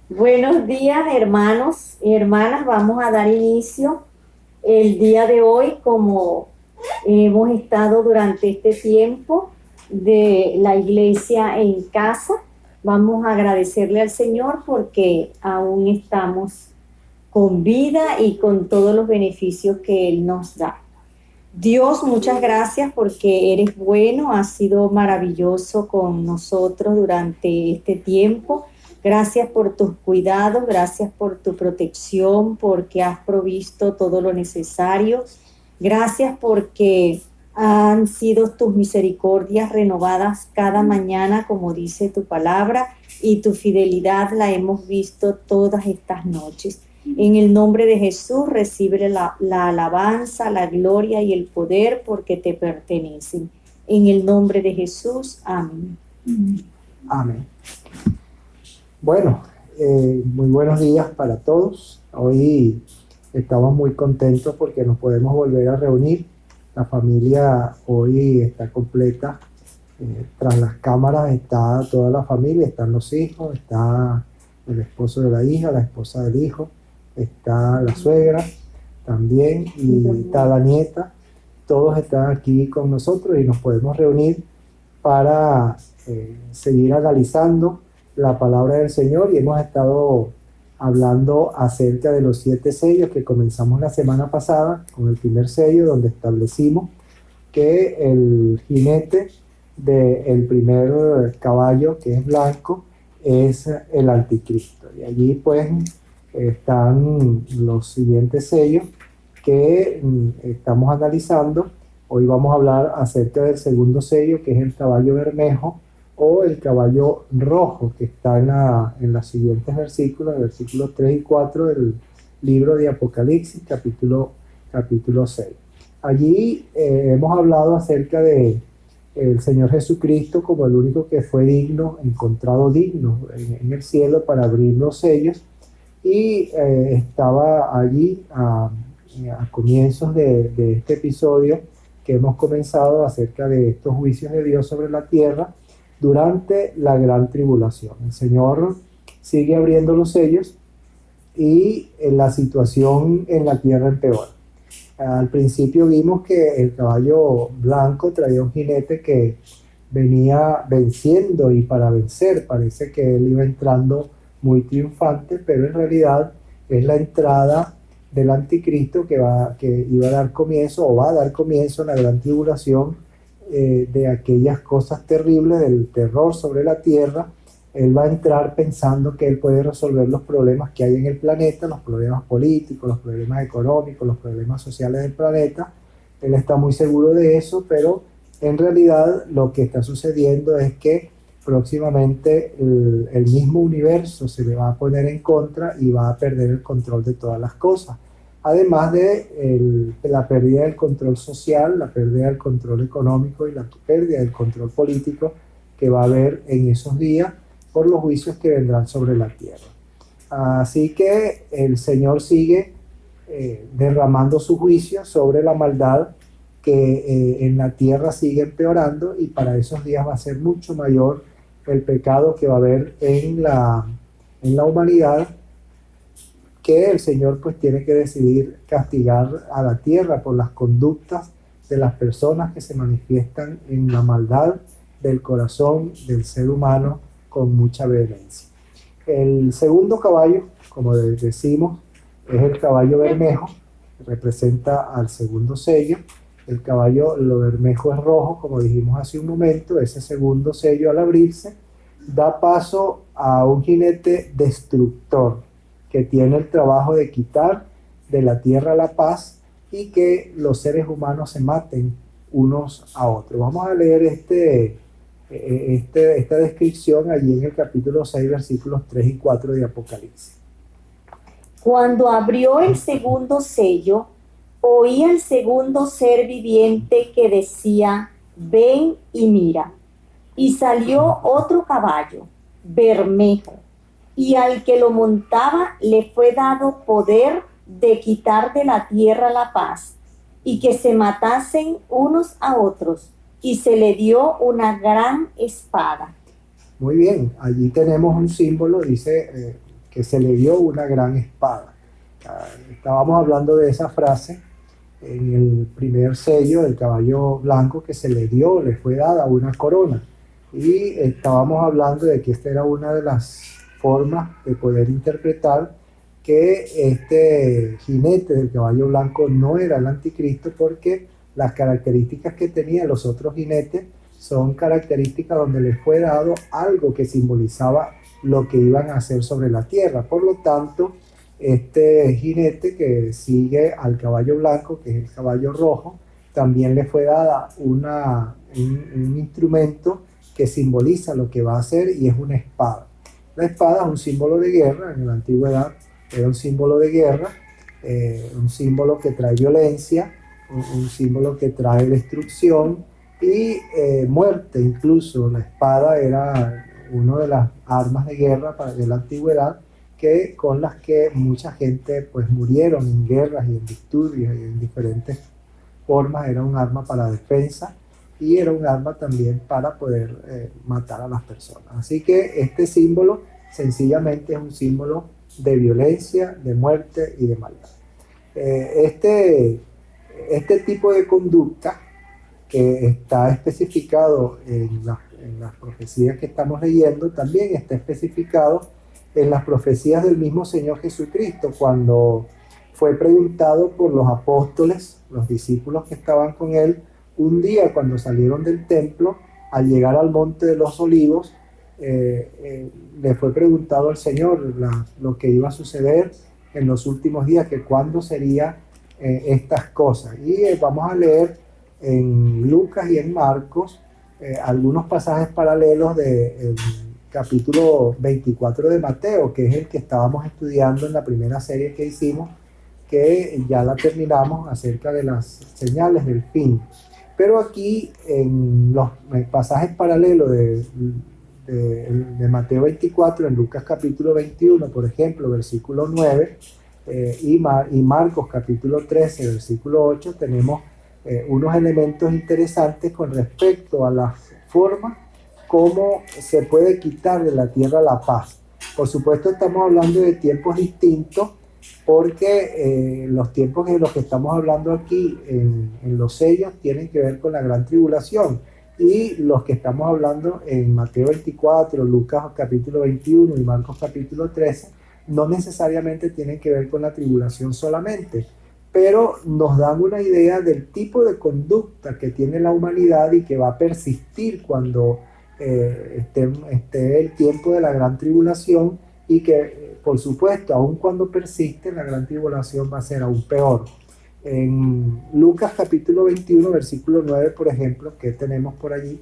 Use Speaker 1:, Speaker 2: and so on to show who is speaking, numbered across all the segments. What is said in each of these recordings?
Speaker 1: Buenos días, hermanos y hermanas. Vamos a dar inicio el día de hoy, como hemos estado durante este tiempo de la iglesia en casa. Vamos a agradecerle al Señor porque aún estamos con vida y con todos los beneficios que Él nos da. Dios, muchas gracias porque eres bueno, has sido maravilloso con nosotros durante este tiempo. Gracias por tus cuidados, gracias por tu protección, porque has provisto todo lo necesario. Gracias porque han sido tus misericordias renovadas cada mañana, como dice tu palabra, y tu fidelidad la hemos visto todas estas noches. En el nombre de Jesús recibe la alabanza, la gloria y el poder porque te pertenecen. En el nombre de Jesús, amén.
Speaker 2: Amén. Bueno, muy buenos días para todos. Hoy estamos muy contentos porque nos podemos volver a reunir. La familia hoy está completa. Tras las cámaras está toda la familia, están los hijos, está el esposo de la hija, la esposa del hijo, está la suegra también y está la nieta. Todos están aquí con nosotros y nos podemos reunir para seguir analizando la palabra del Señor, y hemos estado hablando acerca de los 7 sellos que comenzamos la semana pasada con el primer sello, donde establecimos que el jinete del primer caballo, que es blanco, es el anticristo. Y allí pues están los siguientes sellos que estamos analizando. Hoy vamos a hablar acerca del segundo sello, que es el caballo bermejo o el caballo rojo, que está en los siguientes versículos, el versículos 3 y 4 del libro de Apocalipsis, capítulo 6. Allí hemos hablado acerca de el Señor Jesucristo como el único que fue digno, encontrado digno en el cielo para abrir los sellos, y estaba allí a comienzos de este episodio que hemos comenzado acerca de estos juicios de Dios sobre la tierra durante la gran tribulación. El Señor sigue abriendo los sellos y la situación en la tierra empeora. Al principio vimos que el caballo blanco traía un jinete que venía venciendo, y para vencer parece que él iba entrando muy triunfante, pero en realidad es la entrada del anticristo que iba a dar comienzo, o va a dar comienzo, en la gran tribulación, de aquellas cosas terribles, del terror sobre la tierra. Él va a entrar pensando que él puede resolver los problemas que hay en el planeta, los problemas políticos, los problemas económicos, los problemas sociales del planeta. Él está muy seguro de eso, pero en realidad lo que está sucediendo es que próximamente el mismo universo se le va a poner en contra y va a perder el control de todas las cosas. Además de la pérdida del control social, la pérdida del control económico y la pérdida del control político que va a haber en esos días por los juicios que vendrán sobre la tierra. Así que el Señor sigue derramando su juicio sobre la maldad que en la tierra sigue empeorando, y para esos días va a ser mucho mayor el pecado que va a haber en la humanidad, que el Señor pues tiene que decidir castigar a la tierra por las conductas de las personas que se manifiestan en la maldad del corazón del ser humano con mucha vehemencia. El segundo caballo, como decimos, es el caballo bermejo, que representa al segundo sello. El caballo, lo bermejo, es rojo, como dijimos hace un momento. Ese segundo sello, al abrirse, da paso a un jinete destructor que tiene el trabajo de quitar de la tierra la paz y que los seres humanos se maten unos a otros. Vamos a leer esta descripción allí en el capítulo 6, versículos 3 y 4 de Apocalipsis.
Speaker 1: Cuando abrió el segundo sello, oí al segundo ser viviente que decía: ven y mira. Y salió otro caballo, bermejo, y al que lo montaba le fue dado poder de quitar de la tierra la paz, y que se matasen unos a otros, y se le dio una gran espada.
Speaker 2: Muy bien, allí tenemos un símbolo, dice que se le dio una gran espada. Estábamos hablando de esa frase en el primer sello del caballo blanco, que se le dio, le fue dada una corona. Y estábamos hablando de que esta era una de las formas de poder interpretar que este jinete del caballo blanco no era el anticristo, porque las características que tenían los otros jinetes son características donde les fue dado algo que simbolizaba lo que iban a hacer sobre la tierra. Por lo tanto, este jinete que sigue al caballo blanco, que es el caballo rojo, también le fue dada un instrumento que simboliza lo que va a hacer, y es una espada. La espada es un símbolo de guerra. En la antigüedad era un símbolo de guerra, un símbolo que trae violencia, un símbolo que trae destrucción y muerte. Incluso la espada era una de las armas de guerra de la antigüedad, con las que mucha gente pues murieron en guerras y en disturbios y en diferentes formas. Era un arma para defensa y era un arma también para poder matar a las personas. Así que este símbolo sencillamente es un símbolo de violencia, de muerte y de maldad. Este tipo de conducta, que está especificado en las profecías que estamos leyendo, también está especificado en las profecías del mismo Señor Jesucristo, cuando fue preguntado por los apóstoles, los discípulos que estaban con él, un día cuando salieron del templo, al llegar al Monte de los Olivos, le fue preguntado al Señor lo que iba a suceder en los últimos días, que cuándo serían estas cosas. Y vamos a leer en Lucas y en Marcos algunos pasajes paralelos del capítulo 24 de Mateo, que es el que estábamos estudiando en la primera serie que hicimos, que ya la terminamos, acerca de las señales del fin. Pero aquí en los pasajes paralelos de Mateo 24, en Lucas capítulo 21, por ejemplo, versículo 9, y Marcos capítulo 13, versículo 8, tenemos unos elementos interesantes con respecto a la forma como se puede quitar de la tierra la paz. Por supuesto, estamos hablando de tiempos distintos, porque los tiempos de los que estamos hablando aquí en los sellos tienen que ver con la gran tribulación, y los que estamos hablando en Mateo 24, Lucas capítulo 21 y Marcos capítulo 13 no necesariamente tienen que ver con la tribulación solamente, pero nos dan una idea del tipo de conducta que tiene la humanidad y que va a persistir cuando esté el tiempo de la gran tribulación, y que por supuesto, aun cuando persiste, la gran tribulación va a ser aún peor. En Lucas capítulo 21, versículo 9, por ejemplo, ¿qué tenemos por allí?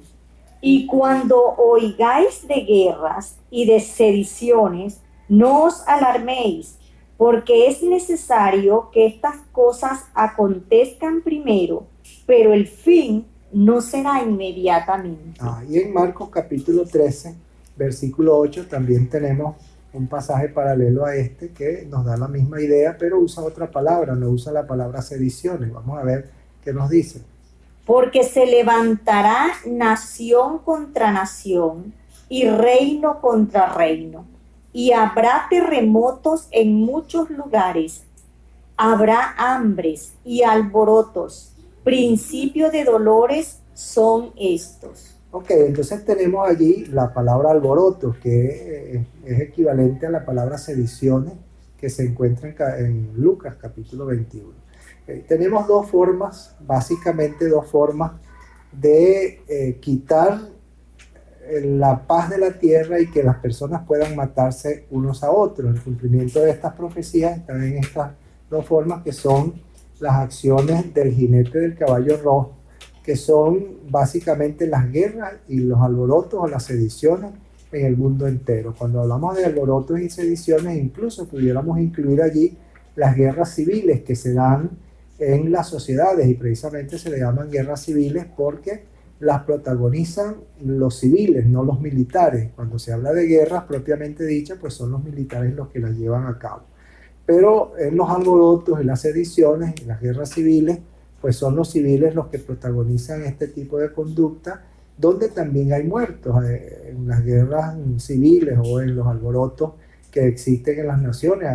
Speaker 1: Y cuando oigáis de guerras y de sediciones, no os alarméis, porque es necesario que estas cosas acontezcan primero, pero el fin no será inmediatamente.
Speaker 2: Y en Marcos capítulo 13, versículo 8, también tenemos un pasaje paralelo a este que nos da la misma idea, pero usa otra palabra, no usa la palabra sediciones. Vamos a ver qué nos dice.
Speaker 1: Porque se levantará nación contra nación y reino contra reino, y habrá terremotos en muchos lugares, habrá hambres y alborotos, principio de dolores son estos.
Speaker 2: Ok, entonces tenemos allí la palabra alboroto, que es equivalente a la palabra sediciones, que se encuentra en Lucas capítulo 21. Tenemos dos formas, básicamente dos formas de quitar la paz de la tierra y que las personas puedan matarse unos a otros. El cumplimiento de estas profecías están en estas dos formas, que son las acciones del jinete del caballo rojo, que son básicamente las guerras y los alborotos o las sediciones en el mundo entero. Cuando hablamos de alborotos y sediciones, incluso pudiéramos incluir allí las guerras civiles que se dan en las sociedades, y precisamente se le llaman guerras civiles porque las protagonizan los civiles, no los militares. Cuando se habla de guerras propiamente dichas, pues son los militares los que las llevan a cabo. Pero en los alborotos, en las sediciones, en las guerras civiles, pues son los civiles los que protagonizan este tipo de conducta, donde también hay muertos. En las guerras civiles o en los alborotos que existen en las naciones.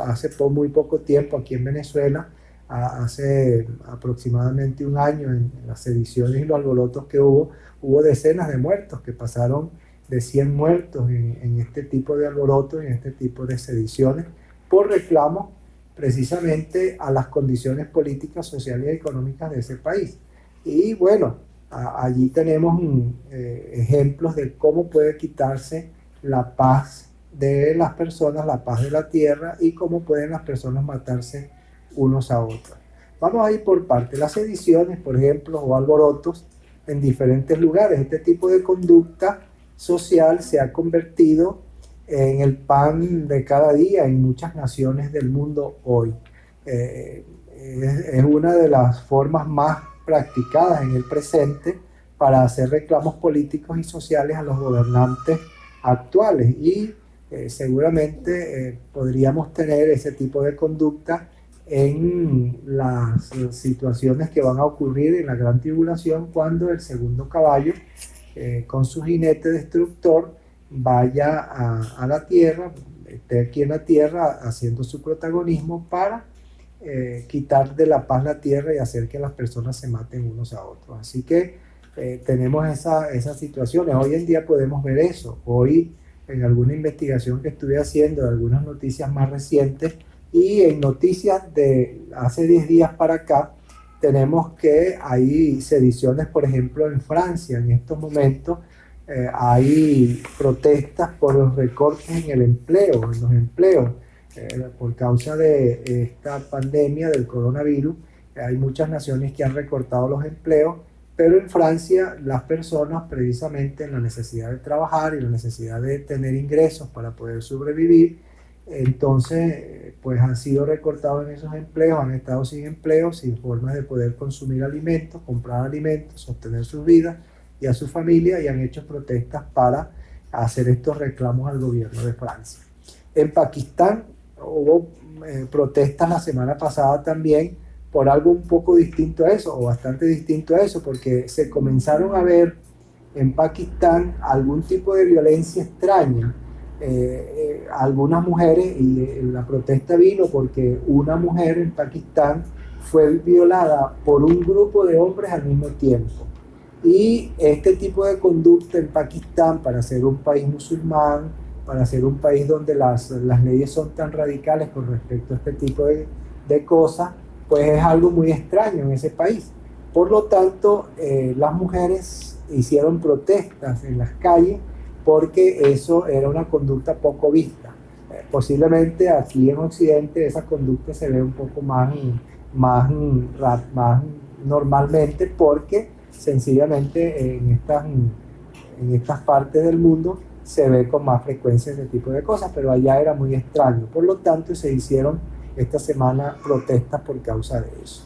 Speaker 2: Hace muy poco tiempo aquí en Venezuela, hace aproximadamente un año, en las sediciones y los alborotos que hubo decenas de muertos, que pasaron de 100 muertos en este tipo de alborotos, en este tipo de sediciones, por reclamo precisamente a las condiciones políticas, sociales y económicas de ese país. Y bueno, allí tenemos ejemplos de cómo puede quitarse la paz de las personas, la paz de la tierra, y cómo pueden las personas matarse unos a otros. Vamos a ir por partes. Las sediciones, por ejemplo, o alborotos en diferentes lugares. Este tipo de conducta social se ha convertido en el pan de cada día en muchas naciones del mundo hoy. Es una de las formas más practicadas en el presente para hacer reclamos políticos y sociales a los gobernantes actuales, y seguramente podríamos tener ese tipo de conducta en las situaciones que van a ocurrir en la gran tribulación, cuando el segundo caballo con su jinete destructor vaya a la tierra, esté aquí en la tierra haciendo su protagonismo para quitar de la paz la tierra y hacer que las personas se maten unos a otros. Así que tenemos esas situaciones. Hoy en día podemos ver eso. Hoy, en alguna investigación que estuve haciendo de algunas noticias más recientes, y en noticias de hace 10 días para acá, tenemos que hay sediciones, por ejemplo, en Francia. En estos momentos hay protestas por los recortes en el empleo, en los empleos, por causa de esta pandemia del coronavirus. Hay muchas naciones que han recortado los empleos, pero en Francia las personas, precisamente en la necesidad de trabajar y la necesidad de tener ingresos para poder sobrevivir, entonces pues han sido recortados en esos empleos, han estado sin empleo, sin formas de poder consumir alimentos, comprar alimentos, sostener sus vidas y a su familia, y han hecho protestas para hacer estos reclamos al gobierno de Francia. En Pakistán hubo protestas la semana pasada también por algo un poco distinto a eso, o bastante distinto a eso, porque se comenzaron a ver en Pakistán algún tipo de violencia extraña. Algunas mujeres, y la protesta vino porque una mujer en Pakistán fue violada por un grupo de hombres al mismo tiempo. Y este tipo de conducta en Pakistán, para ser un país musulmán, para ser un país donde las leyes son tan radicales con respecto a este tipo de cosas, pues es algo muy extraño en ese país. Por lo tanto, las mujeres hicieron protestas en las calles porque eso era una conducta poco vista. Posiblemente aquí en Occidente esa conducta se ve un poco más normalmente, porque sencillamente en estas partes del mundo se ve con más frecuencia ese tipo de cosas, pero allá era muy extraño. Por lo tanto, se hicieron esta semana protestas por causa de eso.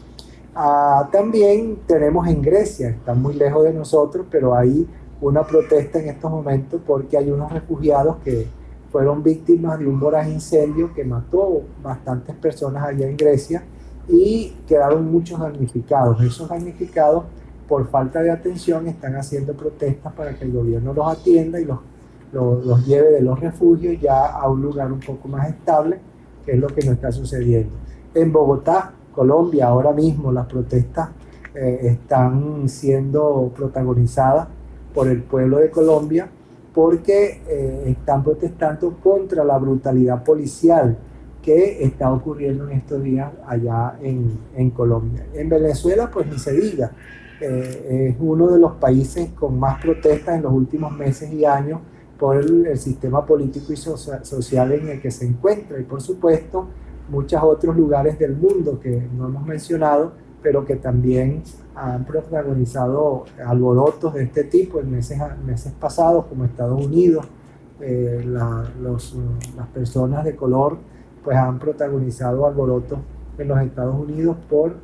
Speaker 2: También tenemos en Grecia, está muy lejos de nosotros, pero hay una protesta en estos momentos porque hay unos refugiados que fueron víctimas de un voraz incendio que mató bastantes personas allá en Grecia, y quedaron muchos damnificados. Esos damnificados, por falta de atención, están haciendo protestas para que el gobierno los atienda y los lleve de los refugios ya a un lugar un poco más estable, que es lo que nos está sucediendo. En Bogotá, Colombia, ahora mismo las protestas están siendo protagonizadas por el pueblo de Colombia, porque están protestando contra la brutalidad policial que está ocurriendo en estos días allá en Colombia. En Venezuela, pues ni se diga, es uno de los países con más protestas en los últimos meses y años por el sistema político y social en el que se encuentra, y por supuesto muchos otros lugares del mundo que no hemos mencionado, pero que también han protagonizado alborotos de este tipo en meses pasados, como Estados Unidos. Las personas de color pues han protagonizado alborotos en los Estados Unidos por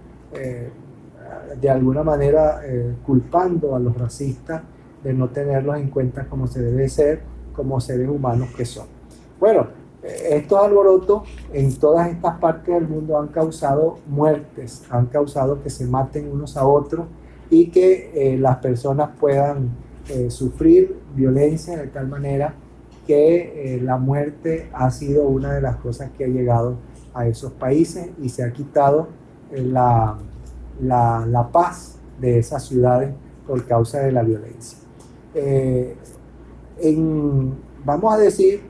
Speaker 2: de alguna manera culpando a los racistas de no tenerlos en cuenta como se debe ser, como seres humanos que son. Bueno, estos alborotos en todas estas partes del mundo han causado muertes, han causado que se maten unos a otros, y que las personas puedan sufrir violencia de tal manera que la muerte ha sido una de las cosas que ha llegado a esos países y se ha quitado la paz de esas ciudades por causa de la violencia. Vamos a decir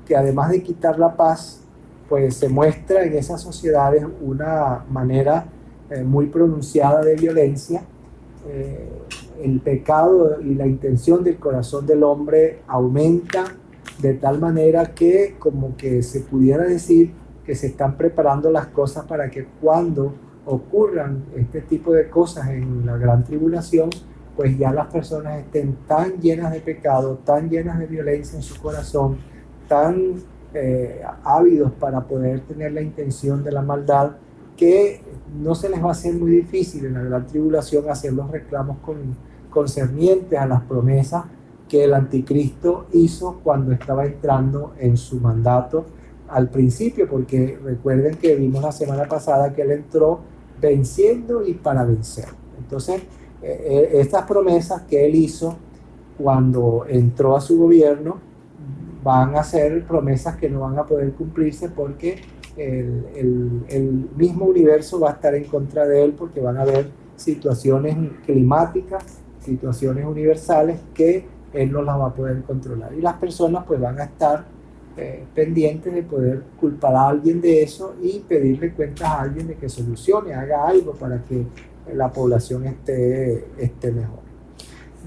Speaker 2: que además de quitar la paz, pues se muestra en esas sociedades una manera muy pronunciada de violencia. El pecado y la intención del corazón del hombre aumenta de tal manera que como que se pudiera decir que se están preparando las cosas para que cuando ocurran este tipo de cosas en la gran tribulación, pues ya las personas estén tan llenas de pecado, tan llenas de violencia en su corazón, tan ávidos para poder tener la intención de la maldad, que no se les va a hacer muy difícil en la gran tribulación hacer los reclamos concernientes a las promesas que el anticristo hizo cuando estaba entrando en su mandato al principio, porque recuerden que vimos la semana pasada que él entró venciendo y para vencer. Entonces, estas promesas que él hizo cuando entró a su gobierno van a ser promesas que no van a poder cumplirse porque el mismo universo va a estar en contra de él, porque van a haber situaciones climáticas, situaciones universales que él no las va a poder controlar, y las personas pues van a estar pendientes de poder culpar a alguien de eso y pedirle cuentas a alguien de que solucione, haga algo para que la población esté mejor.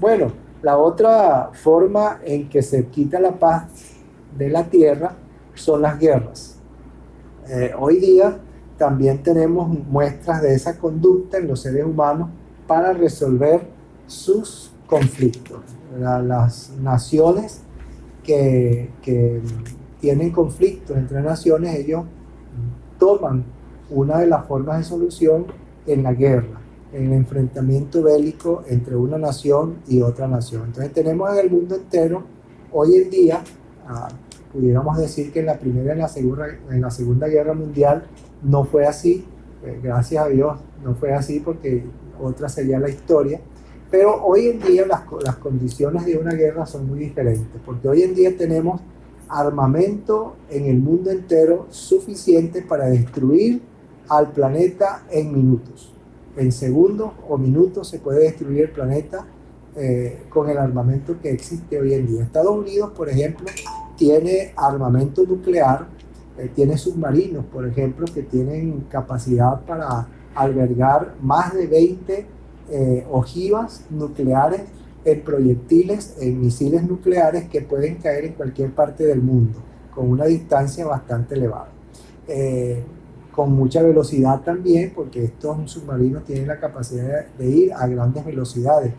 Speaker 2: Bueno, la otra forma en que se quita la paz de la tierra son las guerras. Hoy día también tenemos muestras de esa conducta en los seres humanos para resolver sus conflictos. Las naciones que tienen conflictos entre naciones, ellos toman una de las formas de solución en la guerra, en el enfrentamiento bélico entre una nación y otra nación. Entonces tenemos en el mundo entero, hoy en día, pudiéramos decir que en la Primera y en la Segunda Guerra Mundial no fue así, gracias a Dios no fue así, porque otra sería la historia. Pero hoy en día las condiciones de una guerra son muy diferentes, porque hoy en día tenemos armamento en el mundo entero suficiente para destruir al planeta en minutos. En segundos o minutos se puede destruir el planeta con el armamento que existe hoy en día. Estados Unidos, por ejemplo, tiene armamento nuclear, tiene submarinos, por ejemplo, que tienen capacidad para albergar más de 20 ojivas nucleares en proyectiles, en misiles nucleares que pueden caer en cualquier parte del mundo con una distancia bastante elevada, con mucha velocidad también, porque estos submarinos tienen la capacidad de ir a grandes velocidades.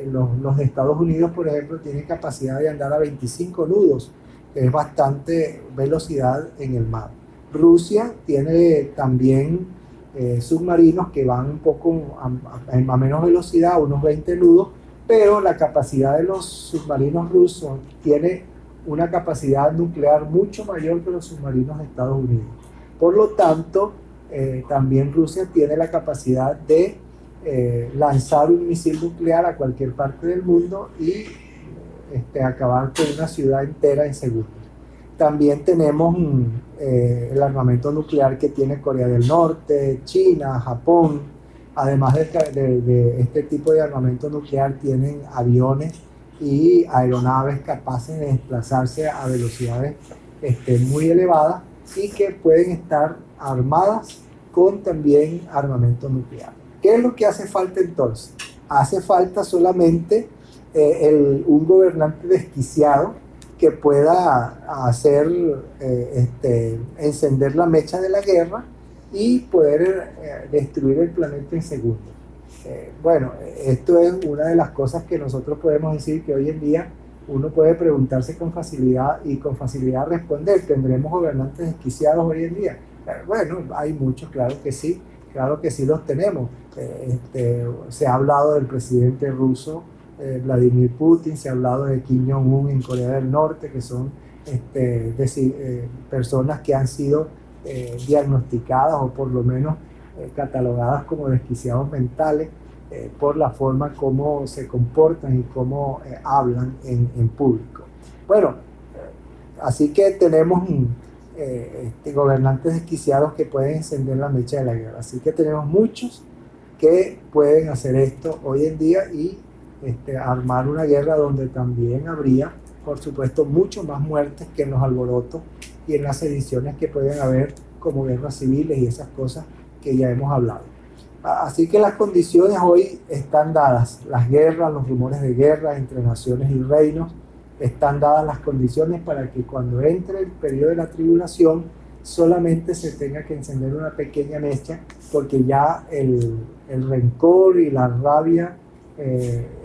Speaker 2: Los de Estados Unidos, por ejemplo, tienen capacidad de andar a 25 nudos, que es bastante velocidad en el mar. Rusia tiene también submarinos que van un poco a menos velocidad, a unos 20 nudos, pero la capacidad de los submarinos rusos tiene una capacidad nuclear mucho mayor que los submarinos de Estados Unidos. Por lo tanto, también Rusia tiene la capacidad de lanzar un misil nuclear a cualquier parte del mundo y acabar con una ciudad entera en segundos. También tenemos el armamento nuclear que tiene Corea del Norte, China, Japón. Además de este tipo de armamento nuclear, tienen aviones y aeronaves capaces de desplazarse a velocidades muy elevadas y que pueden estar armadas con también armamento nuclear. ¿Qué es lo que hace falta entonces? Hace falta solamente un gobernante desquiciado que pueda hacer encender la mecha de la guerra y poder destruir el planeta en segundos. Bueno, esto es una de las cosas que nosotros podemos decir que hoy en día uno puede preguntarse con facilidad y con facilidad responder. ¿Tendremos gobernantes desquiciados hoy en día? Bueno, hay muchos, claro que sí los tenemos. Se ha hablado del presidente ruso Vladimir Putin, se ha hablado de Kim Jong-un en Corea del Norte, que son personas que han sido diagnosticadas o por lo menos catalogadas como desquiciados mentales por la forma como se comportan y cómo hablan en público. Bueno, Así que tenemos gobernantes desquiciados que pueden encender la mecha de la guerra. Así que tenemos muchos que pueden hacer esto hoy en día y armar una guerra donde también habría, por supuesto, mucho más muertes que en los alborotos y en las sediciones que pueden haber como guerras civiles y esas cosas que ya hemos hablado. Así que las condiciones hoy están dadas, las guerras, los rumores de guerra entre naciones y reinos, están dadas las condiciones para que cuando entre el periodo de la tribulación solamente se tenga que encender una pequeña mecha, porque ya el rencor y la rabia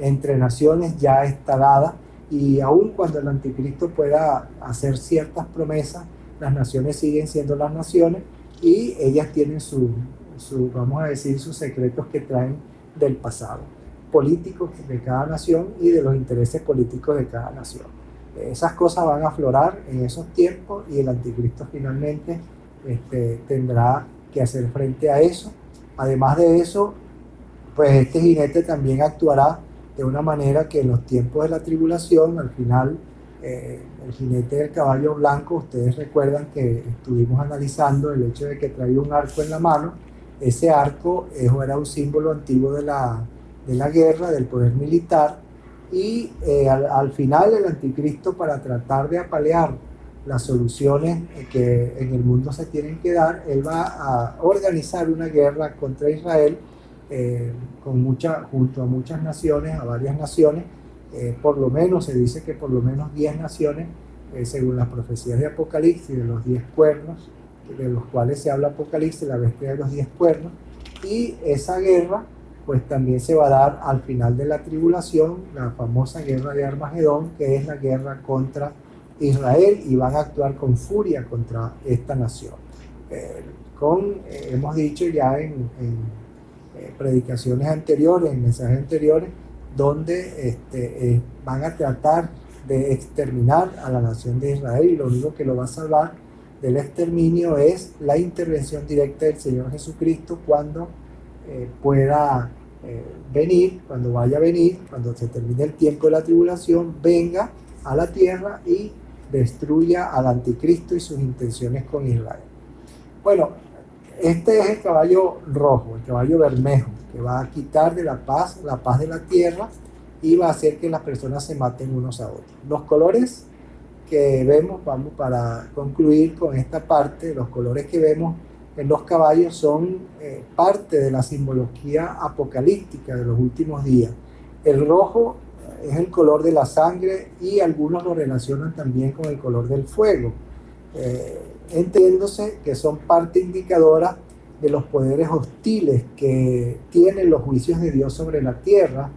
Speaker 2: entre naciones ya está dada, y aun cuando el anticristo pueda hacer ciertas promesas, las naciones siguen siendo las naciones y ellas tienen vamos a decir, sus secretos que traen del pasado político de cada nación y de los intereses políticos de cada nación. Esas cosas van a aflorar en esos tiempos y el anticristo finalmente tendrá que hacer frente a eso. Además de eso, pues este jinete también actuará de una manera que en los tiempos de la tribulación, al final, el jinete del caballo blanco, ustedes recuerdan que estuvimos analizando el hecho de que traía un arco en la mano. Ese arco era un símbolo antiguo de la guerra, del poder militar, y al final el anticristo, para tratar de apalear las soluciones que en el mundo se tienen que dar, él va a organizar una guerra contra Israel junto a muchas naciones, a varias naciones, por lo menos se dice que por lo menos 10 naciones, según las profecías de Apocalipsis, de los 10 cuernos, de los cuales se habla Apocalipsis, la bestia de los 10 cuernos, y esa guerra pues también se va a dar al final de la tribulación, la famosa guerra de Armagedón, que es la guerra contra Israel, y van a actuar con furia contra esta nación. Hemos dicho ya en predicaciones anteriores, en mensajes anteriores, donde van a tratar de exterminar a la nación de Israel, y lo único que lo va a salvar del exterminio es la intervención directa del Señor Jesucristo cuando pueda venir, cuando vaya a venir, cuando se termine el tiempo de la tribulación, venga a la tierra y destruya al anticristo y sus intenciones con Israel. Bueno, este es el caballo rojo, el caballo bermejo, que va a quitar de la paz de la tierra, y va a hacer que las personas se maten unos a otros. Los colores que vemos, vamos para concluir con esta parte, los colores que vemos en los caballos son parte de la simbología apocalíptica de los últimos días. El rojo es el color de la sangre, y algunos lo relacionan también con el color del fuego, entendiéndose que son parte indicadora de los poderes hostiles que tienen los juicios de Dios sobre la tierra,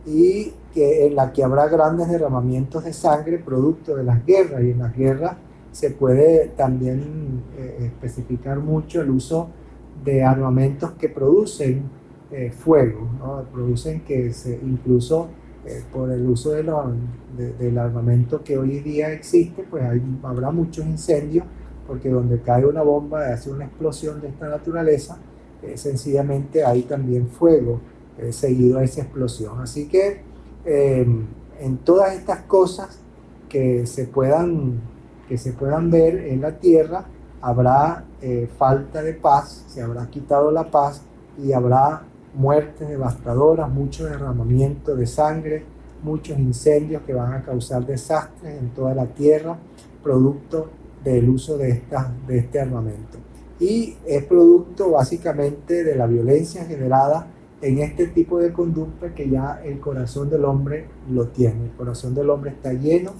Speaker 2: y en la que habrá grandes derramamientos de sangre producto de las guerras. Y en las guerras se puede también especificar mucho el uso de armamentos que producen fuego, ¿no? Producen que incluso por el uso del armamento que hoy día existe, pues habrá muchos incendios, porque donde cae una bomba, hace una explosión de esta naturaleza, sencillamente hay también fuego seguido a esa explosión. Así que en todas estas cosas que se puedan ver en la tierra, habrá falta de paz, se habrá quitado la paz, y habrá muertes devastadoras, mucho derramamiento de sangre, muchos incendios que van a causar desastres en toda la tierra, producto del uso de este armamento. Y es producto básicamente de la violencia generada en este tipo de conducta que ya el corazón del hombre lo tiene. El corazón del hombre está lleno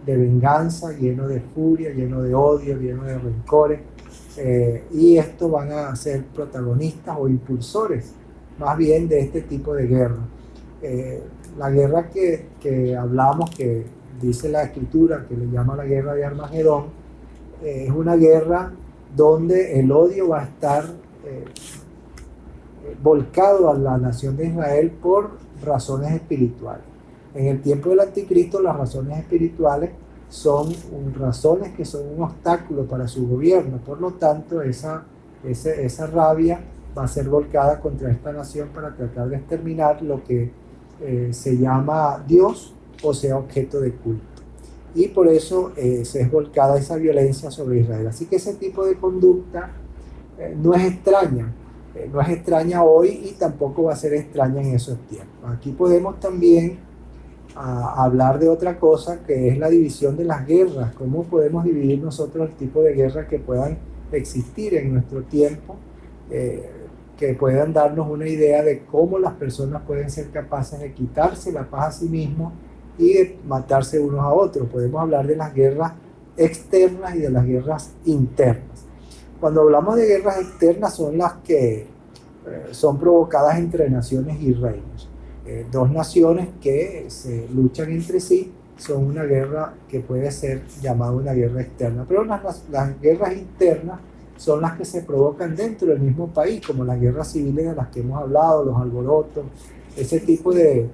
Speaker 2: de venganza, lleno de furia, lleno de odio, lleno de rencores, y estos van a ser protagonistas o impulsores más bien de este tipo de guerra. La guerra que hablamos, que dice la Escritura, que le llama la guerra de Armagedón, es una guerra donde el odio va a estar volcado a la nación de Israel por razones espirituales. En el tiempo del anticristo, las razones espirituales son razones que son un obstáculo para su gobierno. Por lo tanto, esa rabia va a ser volcada contra esta nación para tratar de exterminar lo que se llama Dios, o sea, objeto de culto. y por eso se es volcada esa violencia sobre Israel. Así que ese tipo de conducta no es extraña, no es extraña hoy y tampoco va a ser extraña en esos tiempos. Aquí podemos también hablar de otra cosa, que es la división de las guerras. ¿Cómo podemos dividir nosotros el tipo de guerras que puedan existir en nuestro tiempo, que puedan darnos una idea de cómo las personas pueden ser capaces de quitarse la paz a sí mismos y de matarse unos a otros? Podemos hablar de las guerras externas y de las guerras internas. Cuando hablamos de guerras externas, son las que son provocadas entre naciones y reinos. Dos naciones que se luchan entre sí son una guerra que puede ser llamada una guerra externa. Pero las guerras internas son las que se provocan dentro del mismo país, como las guerras civiles de las que hemos hablado, los alborotos, ese tipo de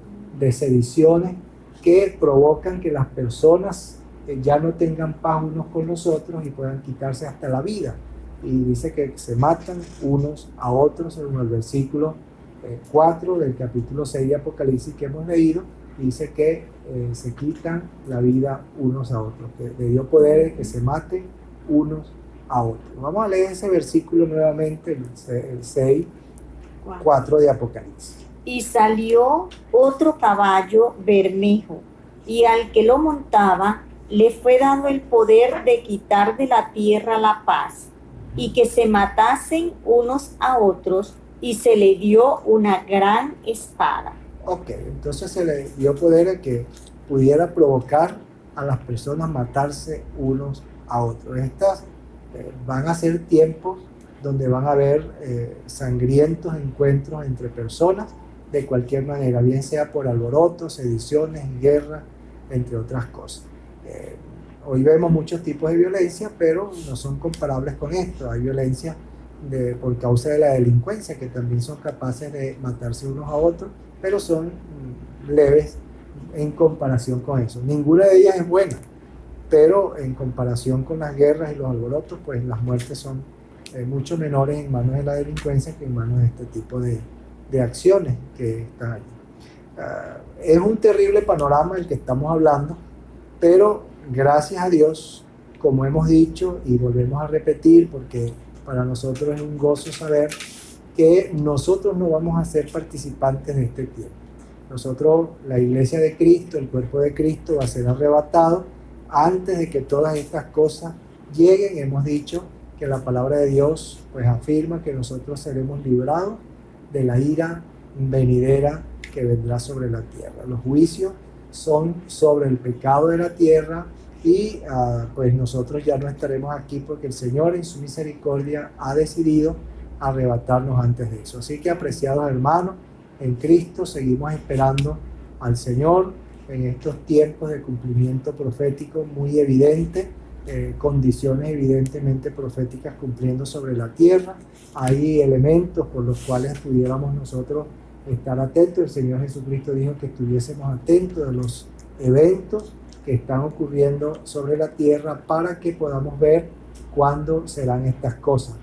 Speaker 2: sediciones que provocan que las personas ya no tengan paz unos con los otros y puedan quitarse hasta la vida. Y dice que se matan unos a otros, según el versículo 4 del capítulo 6 de Apocalipsis que hemos leído. Dice que se quitan la vida unos a otros, que le dio poder que se maten unos a otros. Vamos a leer ese versículo nuevamente, el 6, 4 de Apocalipsis.
Speaker 1: Y salió otro caballo bermejo, y al que lo montaba le fue dado el poder de quitar de la tierra la paz, y que se matasen unos a otros, y se le dio una gran espada.
Speaker 2: Ok, entonces se le dio poder a que pudiera provocar a las personas matarse unos a otros. Estas van a ser tiempos donde van a haber sangrientos encuentros entre personas de cualquier manera, bien sea por alborotos, sediciones, guerras, entre otras cosas. Hoy vemos muchos tipos de violencia, pero no son comparables con esto. Hay violencia por causa de la delincuencia, que también son capaces de matarse unos a otros, pero son leves en comparación con eso. Ninguna de ellas es buena, pero en comparación con las guerras y los alborotos, pues las muertes son mucho menores en manos de la delincuencia que en manos de este tipo de acciones que están allí. Es un terrible panorama el que estamos hablando, pero gracias a Dios, como hemos dicho y volvemos a repetir, porque para nosotros es un gozo saber que nosotros no vamos a ser participantes de este tiempo. Nosotros, la iglesia de Cristo, el cuerpo de Cristo, va a ser arrebatado antes de que todas estas cosas lleguen. Hemos dicho que la palabra de Dios pues afirma que nosotros seremos librados de la ira venidera que vendrá sobre la tierra. Los juicios son sobre el pecado de la tierra y pues nosotros ya no estaremos aquí porque el Señor en su misericordia ha decidido arrebatarnos antes de eso. Así que, apreciados hermanos, en Cristo seguimos esperando al Señor en estos tiempos de cumplimiento profético muy evidente, condiciones evidentemente proféticas cumpliendo sobre la tierra. Hay elementos por los cuales pudiéramos nosotros estar atentos. El Señor Jesucristo dijo que estuviésemos atentos de los eventos que están ocurriendo sobre la tierra para que podamos ver cuándo serán estas cosas.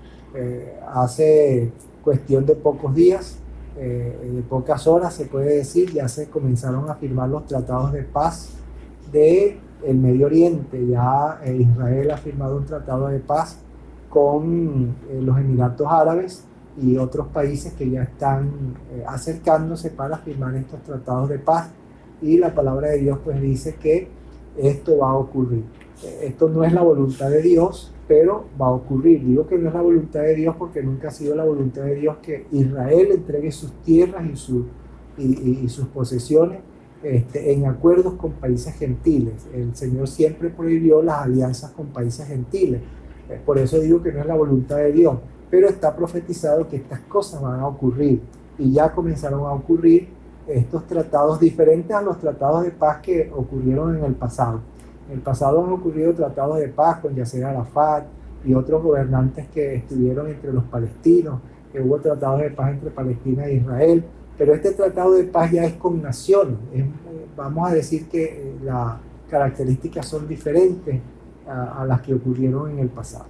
Speaker 2: Hace cuestión de pocos días, de pocas horas se puede decir, ya se comenzaron a firmar los tratados de paz del Medio Oriente. Ya Israel ha firmado un tratado de paz con los Emiratos Árabes y otros países que ya están acercándose para firmar estos tratados de paz, y la palabra de Dios pues dice que esto va a ocurrir. Esto no es la voluntad de Dios, pero va a ocurrir. Digo que no es la voluntad de Dios porque nunca ha sido la voluntad de Dios que Israel entregue sus tierras y sus posesiones en acuerdos con países gentiles. El Señor siempre prohibió las alianzas con países gentiles. Por eso digo que no es la voluntad de Dios, pero está profetizado que estas cosas van a ocurrir y ya comenzaron a ocurrir estos tratados diferentes a los tratados de paz que ocurrieron en el pasado. En el pasado han ocurrido tratados de paz con Yasser Arafat y otros gobernantes que estuvieron entre los palestinos, que hubo tratados de paz entre Palestina e Israel, pero este tratado de paz ya es con naciones. Vamos a decir que las características son diferentes a las que ocurrieron en el pasado.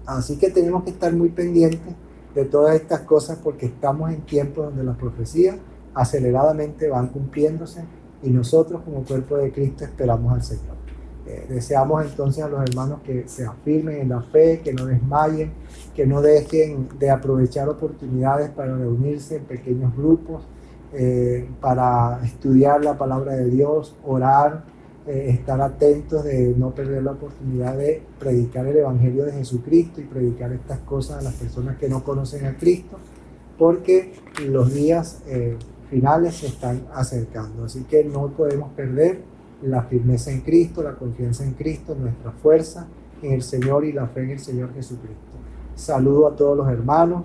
Speaker 2: Así que tenemos que estar muy pendientes de todas estas cosas porque estamos en tiempos donde las profecías aceleradamente van cumpliéndose y nosotros como cuerpo de Cristo esperamos al Señor. Deseamos entonces a los hermanos que se afirmen en la fe, que no desmayen, que no dejen de aprovechar oportunidades para reunirse en pequeños grupos, para estudiar la palabra de Dios, orar, estar atentos de no perder la oportunidad de predicar el Evangelio de Jesucristo y predicar estas cosas a las personas que no conocen a Cristo, porque los días finales se están acercando. Así que no podemos perder la firmeza en Cristo, la confianza en Cristo, nuestra fuerza en el Señor y la fe en el Señor Jesucristo. Saludo a todos los hermanos,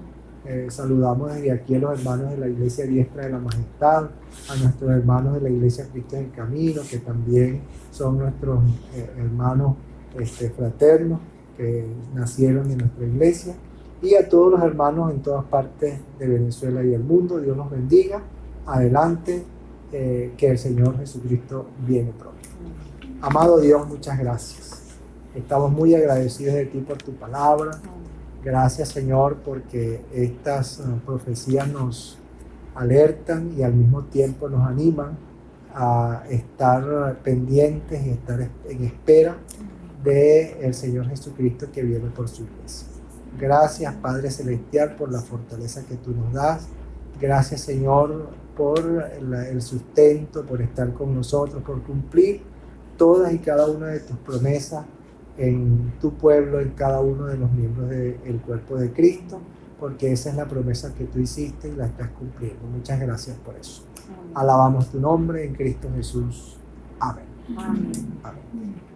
Speaker 2: saludamos desde aquí a los hermanos de la Iglesia Diestra de la Majestad, a nuestros hermanos de la Iglesia Cristo en el Camino, que también son nuestros hermanos fraternos, que nacieron en nuestra iglesia, y a todos los hermanos en todas partes de Venezuela y el mundo. Dios los bendiga. Adelante. Que el Señor Jesucristo viene pronto. Amado Dios, muchas gracias. Estamos muy agradecidos de ti por tu palabra. Gracias, Señor, porque estas profecías nos alertan y al mismo tiempo nos animan a estar pendientes y estar en espera del Señor Jesucristo que viene por su iglesia. Gracias, Padre Celestial, por la fortaleza que tú nos das. Gracias, Señor, por el sustento, por estar con nosotros, por cumplir todas y cada una de tus promesas en tu pueblo, en cada uno de los miembros del cuerpo de Cristo, porque esa es la promesa que tú hiciste y la estás cumpliendo. Muchas gracias por eso. Alabamos tu nombre en Cristo Jesús. Amén.
Speaker 1: Amén.
Speaker 2: Amén.